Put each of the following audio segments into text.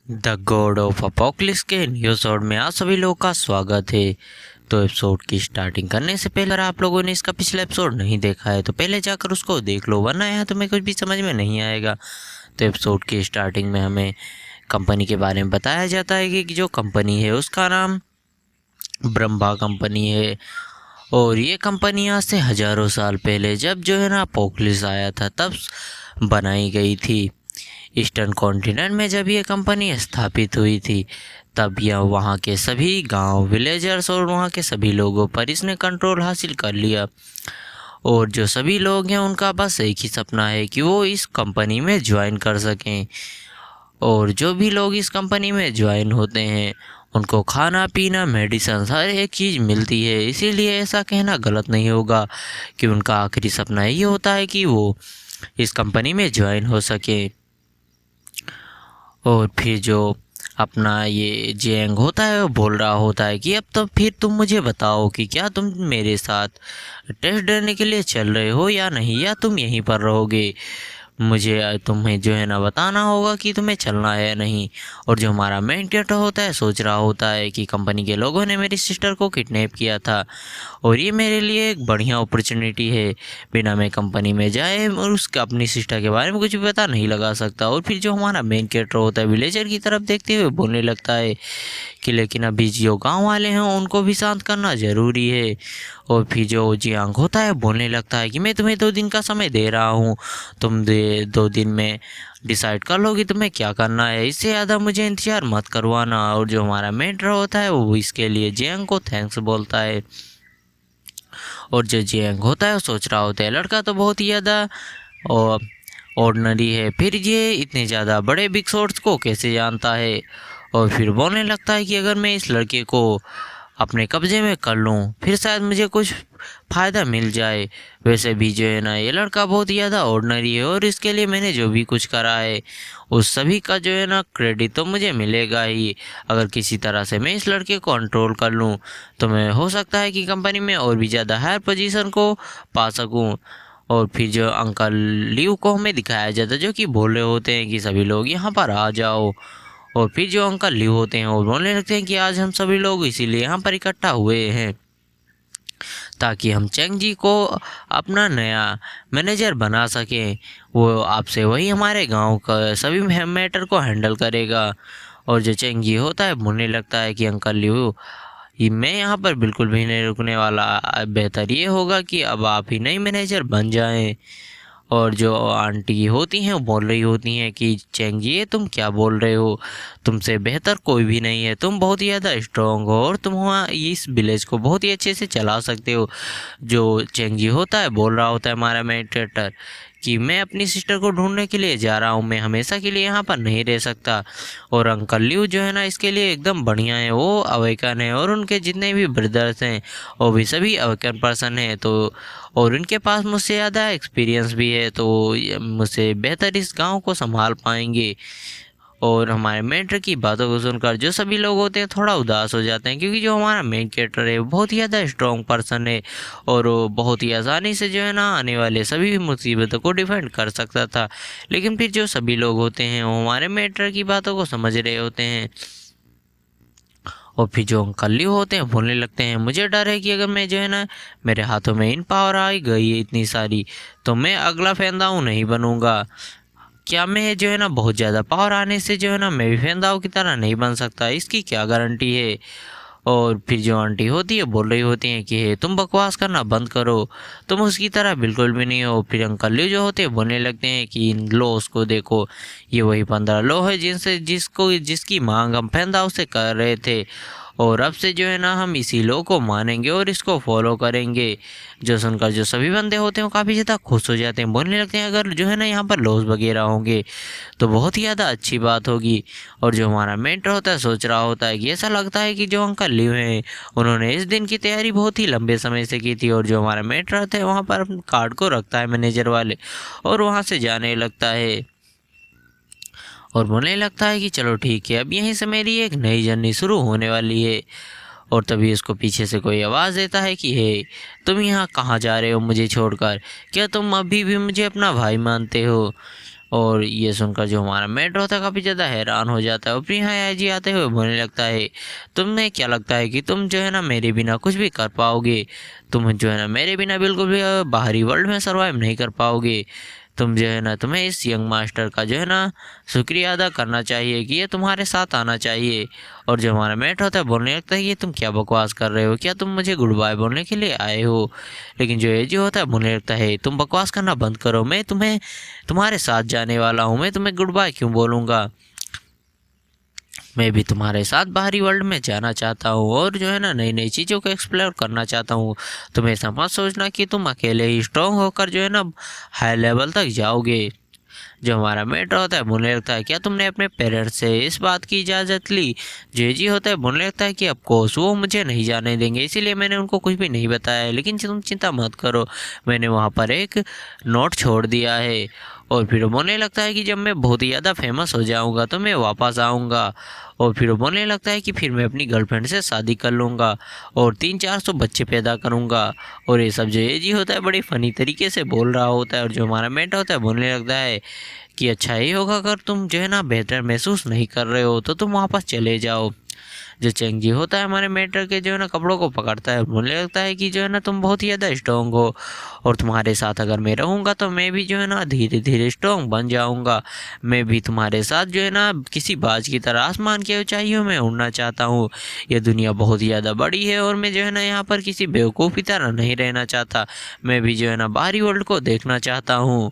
The God of apocalypse के new episode में आप सभी लोगों का स्वागत है। तो एपिसोड की स्टार्टिंग करने से पहले अगर आप लोगों ने इसका पिछला एपिसोड नहीं देखा है तो पहले जाकर उसको देख लो, वरना यहाँ तुम्हें कुछ भी समझ में नहीं आएगा। तो एपिसोड की स्टार्टिंग में हमें कंपनी के बारे में बताया जाता है कि जो कंपनी है उसका नाम ब्रह्मा कंपनी है। और ये कंपनी आज से हज़ारों साल पहले जब जो है ना अपोक्लिप्स आया था तब बनाई गई थी। ईस्टर्न कॉन्टिनेंट में जब ये कंपनी स्थापित हुई थी तब यह वहाँ के सभी गांव विलेजर्स और वहाँ के सभी लोगों पर इसने कंट्रोल हासिल कर लिया। और जो सभी लोग हैं उनका बस एक ही सपना है कि वो इस कंपनी में ज्वाइन कर सकें। और जो भी लोग इस कंपनी में ज्वाइन होते हैं उनको खाना पीना मेडिसिन हर एक चीज़ मिलती है। इसीलिए ऐसा कहना गलत नहीं होगा कि उनका आखिरी सपना ये होता है कि वो इस कंपनी में ज्वाइन हो सके। और फिर जो अपना ये जेंग होता है वो बोल रहा होता है कि अब तो फिर तुम मुझे बताओ कि क्या तुम मेरे साथ टेस्ट देने के लिए चल रहे हो या नहीं, या तुम यहीं पर रहोगे। मुझे तुम्हें जो है ना बताना होगा कि तुम्हें चलना है या नहीं। और जो हमारा मेन कैरेक्टर होता है सोच रहा होता है कि कंपनी के लोगों ने मेरी सिस्टर को किडनैप किया था और ये मेरे लिए एक बढ़िया अपॉर्चुनिटी है। बिना मैं कंपनी में जाए और उसका अपनी सिस्टर के बारे में कुछ भी पता नहीं लगा सकता। और फिर जो हमारा मेन कैरेक्टर होता है विलेजर की तरफ देखते हुए बोलने लगता है कि लेकिन अभी जो गाँव वाले हैं उनको भी शांत करना ज़रूरी है। और फिर जो जियांग होता है बोलने लगता है कि मैं तुम्हें 2 दिन का समय दे रहा हूँ, तुम 2 दिन में डिसाइड कर लो कि तुम्हें क्या करना है, इससे ज़्यादा मुझे इंतज़ार मत करवाना। और जो हमारा मेंटर होता है वो इसके लिए जियांग को थैंक्स बोलता है। और जो जियांग होता है वो सोच रहा होता है लड़का तो बहुत ही ज़्यादा ऑर्डिनरी है, फिर ये इतने ज़्यादा बड़े बिग शॉट्स को कैसे जानता है। और फिर बोलने लगता है कि अगर मैं इस लड़के को अपने कब्जे में कर लूँ फिर शायद मुझे कुछ फ़ायदा मिल जाए। वैसे भी जो है ना ये लड़का बहुत ही ज़्यादा ऑर्डिनरी है और इसके लिए मैंने जो भी कुछ करा है उस सभी का जो है ना क्रेडिट तो मुझे मिलेगा ही। अगर किसी तरह से मैं इस लड़के को कंट्रोल कर लूँ तो मैं हो सकता है कि कंपनी में और भी ज़्यादा हायर पोजीशन को पा सकूँ। और फिर जो अंकल लिव को हमें दिखाया जाता है जो कि बोल रहे होते हैं कि सभी लोग यहाँ पर आ जाओ। और फिर जो अंकल लिव होते हैं वो बोलने लगते हैं कि आज हम सभी लोग इसीलिए यहाँ पर इकट्ठा हुए हैं ताकि हम चेंग जी को अपना नया मैनेजर बना सकें। वो आपसे वही हमारे गांव का सभी मैटर को हैंडल करेगा। और जो चेंग जी होता है बोलने लगता है कि अंकल लिव ये मैं यहाँ पर बिल्कुल भी नहीं रुकने वाला, बेहतर ये होगा कि अब आप ही नई मैनेजर बन जाएं। और जो आंटी होती हैं वो बोल रही होती हैं कि चेंग जी ये तुम क्या बोल रहे हो, तुमसे बेहतर कोई भी नहीं है, तुम बहुत ही ज़्यादा स्ट्रॉन्ग हो और तुम वहाँ इस विलेज को बहुत ही अच्छे से चला सकते हो। जो चेंग जी होता है बोल रहा होता है हमारा मेडिटेटर कि मैं अपनी सिस्टर को ढूंढने के लिए जा रहा हूँ, मैं हमेशा के लिए यहाँ पर नहीं रह सकता। और अंकल लिव जो है ना इसके लिए एकदम बढ़िया है, वो अवेकन है और उनके जितने भी ब्रदर्स हैं वो भी सभी अवेकन पर्सन है। तो और उनके पास मुझसे ज़्यादा एक्सपीरियंस भी है तो मुझसे बेहतर इस गांव को संभाल पाएंगे। और हमारे मेंटर की बातों को सुनकर जो सभी लोग होते हैं थोड़ा उदास हो जाते हैं क्योंकि जो हमारा मेन कैरेक्टर है वो बहुत ही ज़्यादा स्ट्रॉन्ग पर्सन है और वो बहुत ही आसानी से जो है ना आने वाले सभी मुसीबतों को डिफेंड कर सकता था। लेकिन फिर जो सभी लोग होते हैं वो हमारे मेंटर की बातों को समझ रहे होते हैं। और फिर जो अंकल होते हैं बोलने लगते हैं मुझे डर है कि अगर मैं जो है ना मेरे हाथों में इन पावर आ गई है इतनी सारी तो मैं अगला फेंदाऊ नहीं बनूंगा। क्या मैं जो है ना बहुत ज़्यादा पावर आने से जो है ना मैं भी फेंदाऊ की तरह नहीं बन सकता, इसकी क्या गारंटी है। और फिर जो आंटी होती है बोल रही होती हैं कि तुम बकवास करना बंद करो, तुम उसकी तरह बिल्कुल भी नहीं हो। फिर अंकल जो होते हैं बोलने लगते हैं कि इन लॉस को देखो, ये वही 15 लॉ है जिसकी मांग हम फेंदाऊ से कर रहे थे और अब से जो है ना हम इसी लॉ को मानेंगे और इसको फॉलो करेंगे। जो सुनकर जो सभी बंदे होते हैं वो काफ़ी ज़्यादा खुश हो जाते हैं, बोलने लगते हैं अगर जो है ना यहाँ पर लॉस वगैरह होंगे तो बहुत ही ज़्यादा अच्छी बात होगी। और जो हमारा मेंटर होता है सोच रहा होता है कि ऐसा लगता है कि जो अंकल लिव हैं उन्होंने इस दिन की तैयारी बहुत ही लंबे समय से की थी। और जो हमारा मेंटर होता है वहाँ पर अपने कार्ड को रखता है मैनेजर वाले और वहाँ से जाने लगता है और बोलने लगता है कि चलो ठीक है अब यहीं से मेरी एक नई जर्नी शुरू होने वाली है। और तभी उसको पीछे से कोई आवाज़ देता है कि हे तुम यहाँ कहाँ जा रहे हो मुझे छोड़कर, क्या तुम अभी भी मुझे अपना भाई मानते हो। और ये सुनकर जो हमारा मेट्रो होता है काफ़ी ज़्यादा हैरान हो जाता है और फिर यहाँ एजी आते हुए बोलने लगता है, तुम्हें क्या लगता है कि तुम जो है ना मेरे बिना कुछ भी कर पाओगे? तुम जो है ना मेरे बिना बिल्कुल भी बाहरी वर्ल्ड में सर्वाइव नहीं कर पाओगे। तुम जो है ना तुम्हें इस यंग मास्टर का जो है ना शुक्रिया अदा करना चाहिए कि ये तुम्हारे साथ आना चाहिए। और जो हमारा मेट होता है बोलने लगता है, ये तुम क्या बकवास कर रहे हो? क्या तुम मुझे गुड बाय बोलने के लिए आए हो? लेकिन जो एजी होता है बोलने लगता है, तुम बकवास करना बंद करो, मैं तुम्हें तुम्हारे साथ जाने वाला हूँ, मैं तुम्हें गुड बाय क्यों बोलूँगा? मैं भी तुम्हारे साथ बाहरी वर्ल्ड में जाना चाहता हूँ और जो है ना नई नई चीज़ों को एक्सप्लोर करना चाहता हूँ। तुम ऐसा मत सोचना कि तुम अकेले ही स्ट्रांग होकर जो है ना हाई लेवल तक जाओगे। जो हमारा मेट होता है बोलने लगता है, क्या तुमने अपने पेरेंट्स से इस बात की इजाज़त ली? जेजी होता है बोलने लगता है कि ऑफ कोर्स वो मुझे नहीं जाने देंगे, इसीलिए मैंने उनको कुछ भी नहीं बताया है। लेकिन तुम चिंता मत करो, मैंने वहाँ पर एक नोट छोड़ दिया है। और फिर वो बोलने लगता है कि जब मैं बहुत ही ज़्यादा फेमस हो जाऊँगा तो मैं वापस आऊँगा। और फिर वो बोलने लगता है कि फिर मैं अपनी गर्लफ्रेंड से शादी कर लूँगा और 300-400 बच्चे पैदा करूँगा। और ये सब जो एजी होता है बड़ी फ़नी तरीके से बोल रहा होता है। और जो हमारा मेट होता है बोलने लगता है कि अच्छा ही होगा, अगर तुम जो है ना बेहतर महसूस नहीं कर रहे हो तो तुम वापस चले जाओ। जो चेंगजी होता है हमारे मेटर के जो है ना कपड़ों को पकड़ता है, बोलने लगता है कि जो है ना तुम बहुत ही ज़्यादा स्ट्रॉन्ग हो और तुम्हारे साथ अगर मैं रहूँगा तो मैं भी जो है ना धीरे धीरे स्ट्रॉन्ग बन जाऊँगा। मैं भी तुम्हारे साथ जो है ना किसी बाज की तरह आसमान की ऊंचाइयों में उड़ना चाहता हूँ। ये दुनिया बहुत ही ज़्यादा बड़ी है और मैं जो है ना यहाँ पर किसी बेवकूफ़ की तरह नहीं रहना चाहता। मैं भी जो है ना बाहरी वर्ल्ड को देखना चाहता हूँ।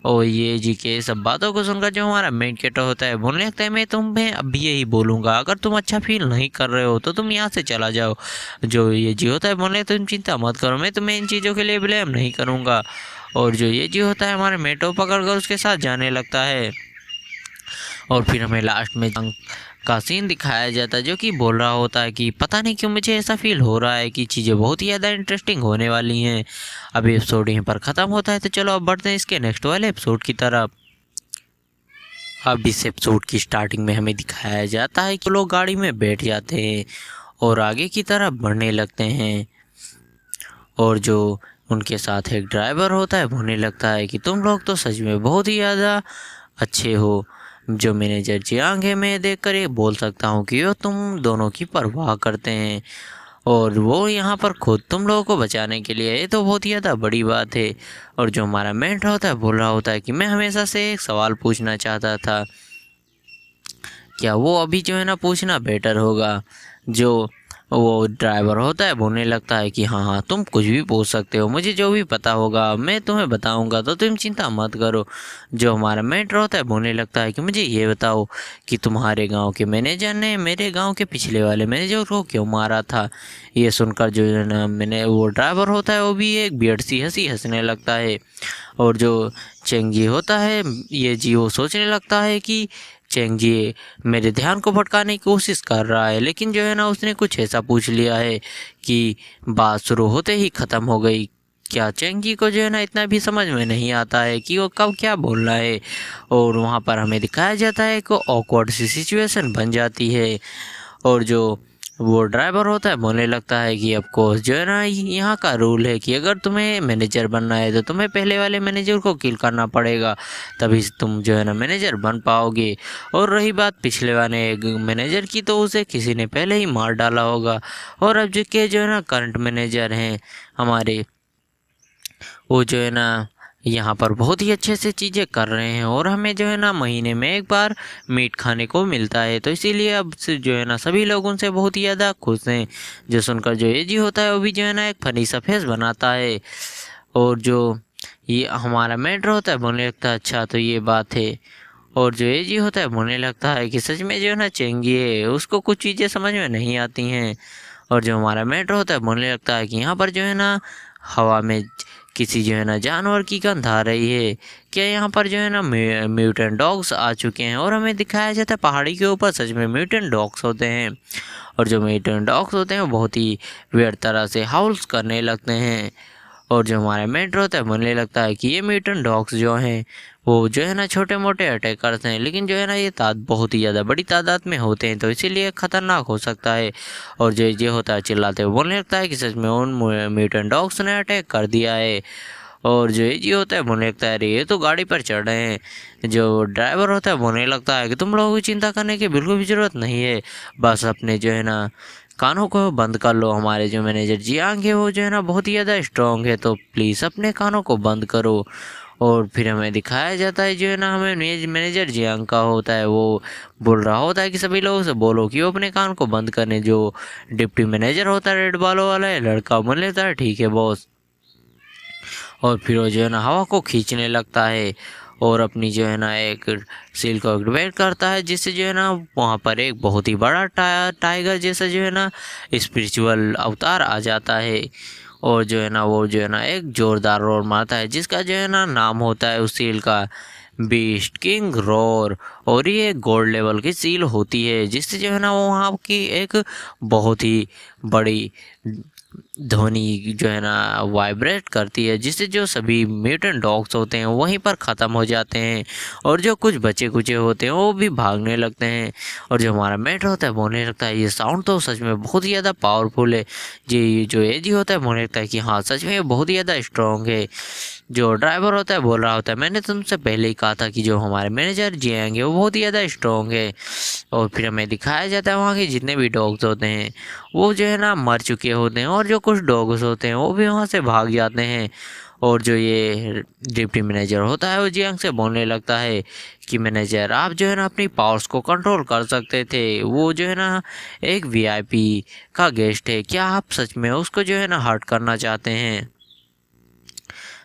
और ये जी के सब बातों को सुनकर जो हमारा मेन कैरेक्टर होता है बोलने लगता है, मैं तुम्हें अभी यही बोलूँगा, अगर तुम अच्छा फील नहीं कर रहे हो तो तुम यहाँ से चला जाओ। जो ये जी होता है बोलने तुम चिंता मत करो, मैं तुम्हें इन चीज़ों के लिए ब्लेम नहीं करूँगा। और जो ये जी होता है हमारे मेटो पकड़ कर उसके साथ जाने लगता है। और फिर हमें लास्ट में जंग का सीन दिखाया जाता है जो कि बोल रहा होता है कि पता नहीं क्यों मुझे ऐसा फील हो रहा है कि चीज़ें बहुत ही ज़्यादा इंटरेस्टिंग होने वाली हैं। अभी एपिसोड यहीं पर ख़त्म होता है, तो चलो अब बढ़ते हैं इसके नेक्स्ट वाले एपिसोड की तरफ। अब इस एपिसोड की स्टार्टिंग में हमें दिखाया जाता है कि लोग गाड़ी में बैठ जाते हैं और आगे की तरफ बढ़ने लगते हैं। और जो उनके साथ एक ड्राइवर होता है बोलने लगता है कि तुम लोग तो सच में बहुत ही ज़्यादा अच्छे हो। जो मैनेजर जियांग है, मैं देखकर ये बोल सकता हूँ कि वो तुम दोनों की परवाह करते हैं और वो यहाँ पर खुद तुम लोगों को बचाने के लिए, ये तो बहुत ही ज़्यादा बड़ी बात है। और जो हमारा मेंटर होता है बोल रहा होता है कि मैं हमेशा से एक सवाल पूछना चाहता था, क्या वो अभी जो है ना पूछना बेटर होगा? जो वो ड्राइवर होता है बोलने लगता है कि हाँ हाँ तुम कुछ भी पूछ सकते हो, मुझे जो भी पता होगा मैं तुम्हें बताऊंगा, तो तुम चिंता मत करो। जो हमारा मेंटर होता है बोलने लगता है कि मुझे ये बताओ कि तुम्हारे गांव के मैनेजर ने मेरे गांव के पिछले वाले मैनेजर को क्यों मारा था? ये सुनकर जो है ना मैंने वो ड्राइवर होता है वो भी एक बियर्ड सी हंसी हंसने लगता है। और जो चेंगजी होता है ये जी वो सोचने लगता है कि चेंगजी मेरे ध्यान को भटकाने की कोशिश कर रहा है, लेकिन जो है ना उसने कुछ ऐसा पूछ लिया है कि बात शुरू होते ही ख़त्म हो गई। क्या चेंगजी को जो है ना इतना भी समझ में नहीं आता है कि वो कब क्या बोल रहा है। और वहाँ पर हमें दिखाया जाता है कि ऑकवर्ड सी सिचुएशन बन जाती है। और जो वो ड्राइवर होता है बोलने लगता है कि ऑफ कोर्स जो है ना यहाँ का रूल है कि अगर तुम्हें मैनेजर बनना है तो तुम्हें पहले वाले मैनेजर को किल करना पड़ेगा, तभी तुम जो है ना मैनेजर बन पाओगे। और रही बात पिछले वाले मैनेजर की, तो उसे किसी ने पहले ही मार डाला होगा। और अब जो के जो है ना करंट मैनेजर हैं हमारे, वो जो है ना यहाँ पर बहुत ही अच्छे से चीज़ें कर रहे हैं और हमें जो है ना महीने में एक बार मीट खाने को मिलता है, तो इसीलिए अब से जो है ना सभी लोग उनसे बहुत ही ज़्यादा खुश हैं। जो सुनकर जो एजी होता है वो भी जो है ना एक फनी सा फेस बनाता है। और जो ये हमारा मेंटर होता है बोलने लगता है अच्छा तो ये बात है। और जो एजी होता है बोलने लगता है कि सच में जो है ना चेंगी है, उसको कुछ चीज़ें समझ में नहीं आती हैं। और जो हमारा मेंटर होता है बोलने लगता है कि यहाँ पर जो है ना हवा में किसी जो है ना जानवर की गंध आ रही है, क्या यहाँ पर जो है ना म्यूटेंट डॉग्स आ चुके हैं? और हमें दिखाया जाता है पहाड़ी के ऊपर सच में म्यूटेंट डॉग्स होते हैं। और जो म्यूटेंट डॉग्स होते हैं वो बहुत ही वेird तरह से हाउल्स करने लगते हैं। और जो हमारा मेंटर होता है बोलने लगता है कि ये म्यूटेंट डॉग्स जो हैं वो जो है ना छोटे मोटे अटैक करते हैं, लेकिन जो है ना ये बहुत ही ज़्यादा बड़ी तादाद में होते हैं, तो इसीलिए ख़तरनाक हो सकता है। और जो ये होता है चिल्लाते हुए बोलने लगता है कि सच में उन म्यूटेंट डॉग्स ने अटैक कर दिया है। और जो एजी होता है बोलने लगता है अरे ये तो गाड़ी पर चढ़ रहे हैं। जो ड्राइवर होता है बोलने लगता है कि तुम लोगों को चिंता करने की बिल्कुल भी ज़रूरत नहीं है, बस अपने जो है ना कानों को बंद कर लो। हमारे जो मैनेजर जियांग है वो जो है ना बहुत ही ज़्यादा स्ट्रॉन्ग है, तो प्लीज़ अपने कानों को बंद करो। और फिर हमें दिखाया जाता है जो है ना हमें मैनेजर जियांग का होता है वो बोल रहा होता है कि सभी लोगों से बोलो कि वो अपने कान को बंद करने। जो डिप्टी मैनेजर होता है रेड बालों वाला है लड़का बोल लेता है ठीक है बॉस। और फिर वो जो है ना हवा को खींचने लगता है और अपनी जो है ना एक सील को एक्टिवेट करता है, जिससे जो है ना वहाँ पर एक बहुत ही बड़ा टाइगर जैसा जो है ना स्पिरिचुअल अवतार आ जाता है। और जो है ना वो जो है ना एक जोरदार रोर मारता है, जिसका जो है ना नाम होता है उस सील का बीस्ट किंग रोर। और ये गोल्ड लेवल की सील होती है, जिससे जो है ना वो वहाँ की एक बहुत ही बड़ी ध्वनि जो है ना वाइब्रेट करती है, जिससे जो सभी म्यूटेंट डॉग्स होते हैं वहीं पर ख़त्म हो जाते हैं और जो कुछ बचे कुचे होते हैं वो भी भागने लगते हैं। और जो हमारा मेट होता है बोलने लगता है ये साउंड तो सच में बहुत ही ज़्यादा पावरफुल है। जी जो एजी होता है बोलने लगता है कि हाँ सच में ये बहुत ही ज़्यादा स्ट्रॉन्ग है। जो ड्राइवर होता है बोल रहा होता है मैंने तुमसे पहले ही कहा था कि जो हमारे मैनेजर जी आएंगे वो बहुत ही ज़्यादा स्ट्रॉन्ग है। और फिर हमें दिखाया जाता है वहाँ के जितने भी डॉग्स होते हैं वो जो है ना मर चुके होते हैं और जो कुछ डॉग्स होते हैं वो भी वहाँ से भाग जाते हैं। और जो ये डिप्टी मैनेजर होता है वो जियांग से बोलने लगता है कि मैनेजर आप जो है ना अपनी पावर्स को कंट्रोल कर सकते थे, वो जो है ना एक वीआईपी का गेस्ट है, क्या आप सच में उसको जो है ना हर्ट करना चाहते हैं।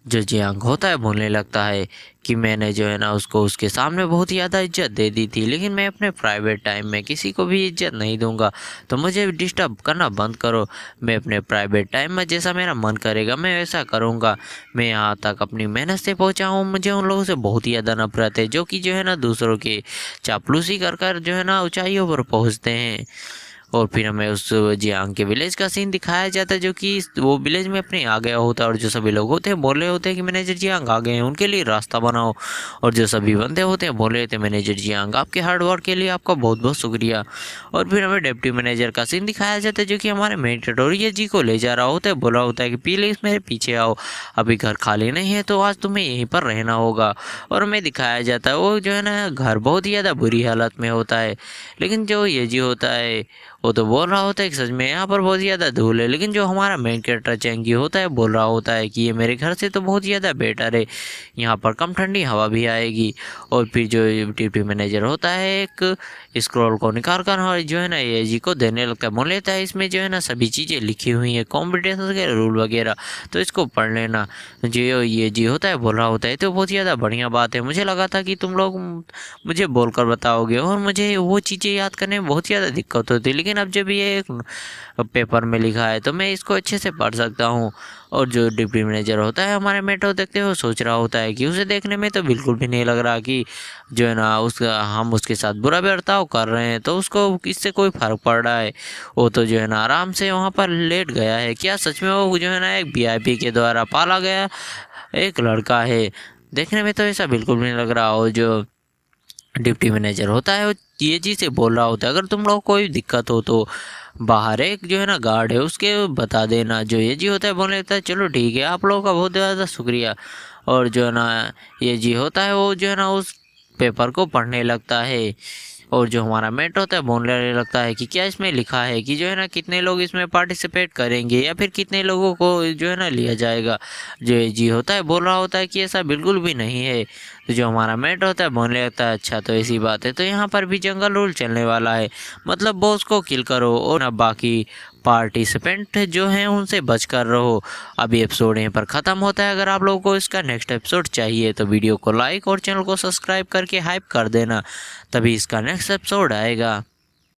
जो जियांग होता है बोलने लगता है कि मैंने जो है ना उसको उसके सामने बहुत ही ज़्यादा इज्जत दे दी थी, लेकिन मैं अपने प्राइवेट टाइम में किसी को भी इज्जत नहीं दूंगा, तो मुझे डिस्टर्ब करना बंद करो। मैं अपने प्राइवेट टाइम में जैसा मेरा मन करेगा मैं वैसा करूँगा। मैं यहाँ तक अपनी मेहनत से पहुँचा हूँ। मुझे उन लोगों से बहुत ही ज़्यादा नफरत है जो कि जो है ना दूसरों की चापलूसी कर कर जो है ना ऊंचाइयों पर पहुँचते हैं। और फिर हमें उस जियांग के विलेज का सीन दिखाया जाता है, जो कि वो विलेज में अपने आ गया होता है और जो सभी लोग होते हैं बोल रहे होते हैं कि मैनेजर जियांग आ गए हैं, उनके लिए रास्ता बनाओ। और जो सभी बंदे होते हैं बोल रहे थे मैनेजर जियांग आपके हार्ड वर्क के लिए आपका बहुत बहुत शुक्रिया। और फिर हमें डिप्टी मैनेजर का सीन दिखाया जाता है जो कि हमारे मेन टटोरिया जी को ले जा रहा होता है, बोला होता है कि प्लीज़ मेरे पीछे आओ, अभी घर खाली नहीं है तो आज तुम्हें यहीं पर रहना होगा। और हमें दिखाया जाता है वो जो है ना घर बहुत ही ज़्यादा बुरी हालत में होता है, लेकिन जो ये जी होता है वो तो बोल रहा होता है कि सच में यहाँ पर बहुत ज़्यादा धूल है। लेकिन जो हमारा मेन कैरेक्टर चेंगी होता है बोल रहा होता है कि ये मेरे घर से तो बहुत ज़्यादा बेटर है, यहाँ पर कम ठंडी हवा भी आएगी। और फिर जो डिप्टी मैनेजर होता है एक स्क्रॉल को निकाल कर और जो है ना ये जी को देने लगता है, बोल लेता है इसमें जो है ना सभी चीज़ें लिखी हुई हैं कॉम्पिटिशन के रूल वगैरह, तो इसको पढ़ लेना। जो ये जी होता है बोल रहा होता है तो बहुत ज़्यादा बढ़िया बात है, मुझे लगा था कि तुम लोग मुझे बोलकर बताओगे और मुझे वो चीज़ें याद करने में बहुत ज़्यादा दिक्कत होती है, लेकिन अब जब ये एक पेपर में लिखा है तो मैं इसको अच्छे से पढ़ सकता हूँ। और जो डिप्टी मैनेजर होता है हमारे मेट्रो देखते हुए सोच रहा होता है कि उसे देखने में तो बिल्कुल भी नहीं लग रहा कि जो है ना उसका हम उसके साथ बुरा बर्ताव कर रहे हैं, तो उसको इससे कोई फ़र्क पड़ रहा है। वो तो जो है ना आराम से वहाँ पर लेट गया है। क्या सच में वो जो है ना एक वीआईपी के द्वारा पाला गया एक लड़का है? देखने में तो ऐसा बिल्कुल भी नहीं लग रहा। और जो डिप्टी मैनेजर होता है वो ये जी से बोल रहा होता है अगर तुम लोग कोई दिक्कत हो तो बाहर एक जो है ना गार्ड है उसके बता देना। जो ये जी होता है बोलने लगता है चलो ठीक है आप लोगों का बहुत ज़्यादा शुक्रिया। और जो है ना ये जी होता है वो जो है ना उस पेपर को पढ़ने लगता है। और जो हमारा मेट होता है बोलने लगता है कि क्या इसमें लिखा है कि जो है ना कितने लोग इसमें पार्टिसिपेट करेंगे या फिर कितने लोगों को जो है ना लिया जाएगा। जो ये जी होता है बोल रहा होता है कि ऐसा बिल्कुल भी नहीं है। तो जो हमारा मेट होता है बोलने लगता है अच्छा तो ऐसी बात है, तो यहाँ पर भी जंगल रूल चलने वाला है, मतलब बॉस को किल करो और ना बाकी पार्टिसिपेंट जो हैं उनसे बच कर रहो। अभी एपिसोड यहीं पर ख़त्म होता है। अगर आप लोगों को इसका नेक्स्ट एपिसोड चाहिए तो वीडियो को लाइक और चैनल को सब्सक्राइब करके हाइप कर देना, तभी इसका नेक्स्ट एपिसोड आएगा।